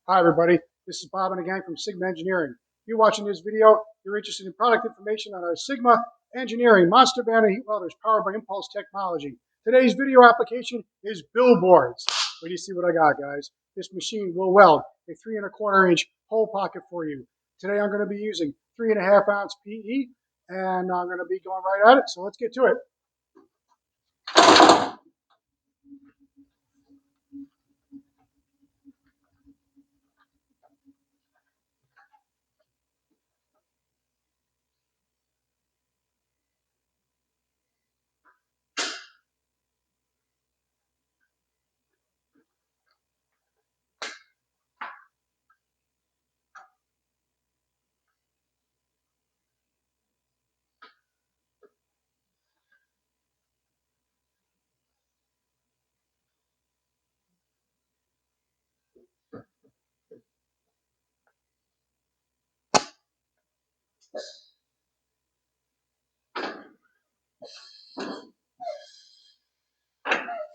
Hi everybody, this is Bob and the gang from Sigma Engineering. If you're watching this video, you're interested in product information on our Sigma Engineering Monster Banner heat welders powered by Impulse Technology. Today's video application is billboards. Wait till you see what I got, guys. This machine will weld a 3¼ inch hole pocket for you. Today I'm going to be using 3½ ounce PE and I'm going to be going right at it, so let's get to it.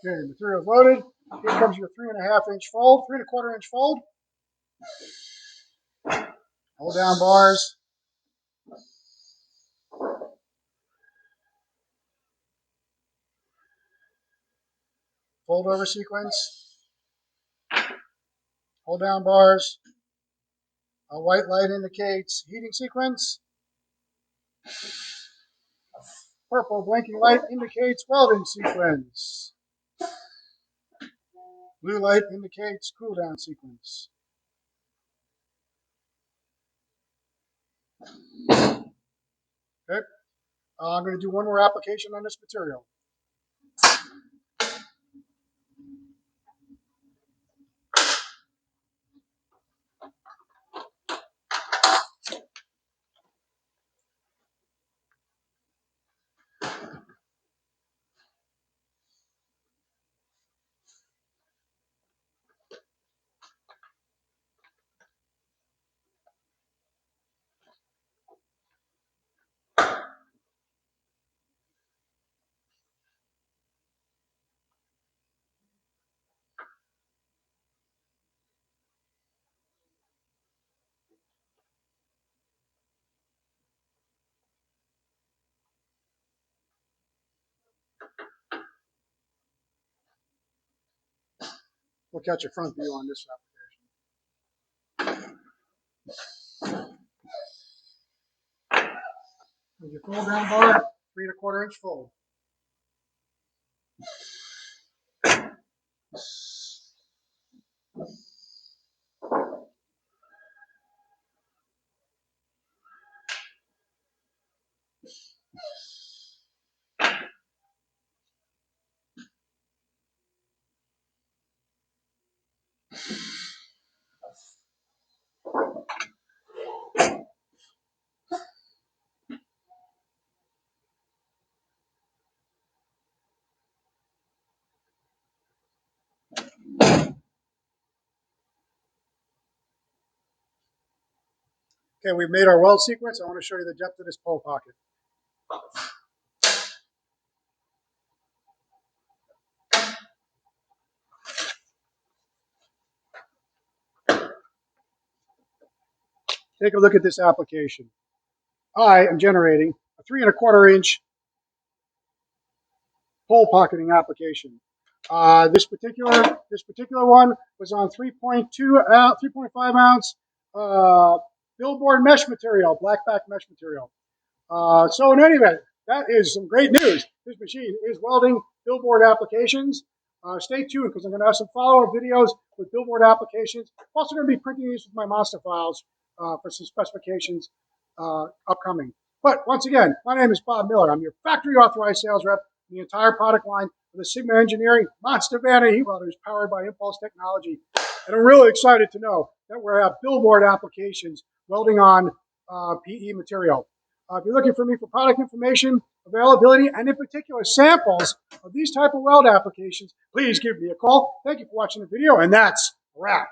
Okay, material's loaded. Here comes your 3½ inch fold, 3¼ inch fold. Hold down bars. Fold over sequence. Hold down bars. A white light indicates heating sequence. Purple blinking light indicates welding sequence. Blue light indicates cool down sequence. Okay. I'm going to do one more application on this material. We'll catch a front view on this application. With your fold down bar, 3¼ inch fold. Okay, we've made our weld sequence. I want to show you the depth of this pole pocket. Take a look at this application. I am generating a 3¼ inch pole pocketing application. This particular one was on 3.5 ounce Billboard mesh material, black back mesh material. So in any event, that is some great news. This machine is welding Billboard applications. Stay tuned because I'm going to have some follow-up videos with Billboard applications. I'm also going to be printing these with my master files for some specifications upcoming. But once again, my name is Bob Miller. I'm your factory authorized sales rep for the entire product line of the Sigma Engineering Monster Banner heat welders powered by Impulse Technology. And I'm really excited to know that we have Billboard applications welding on PE material. If you're looking for me for product information, availability, and in particular samples of these type of weld applications, please give me a call. Thank you for watching the video, and that's a wrap.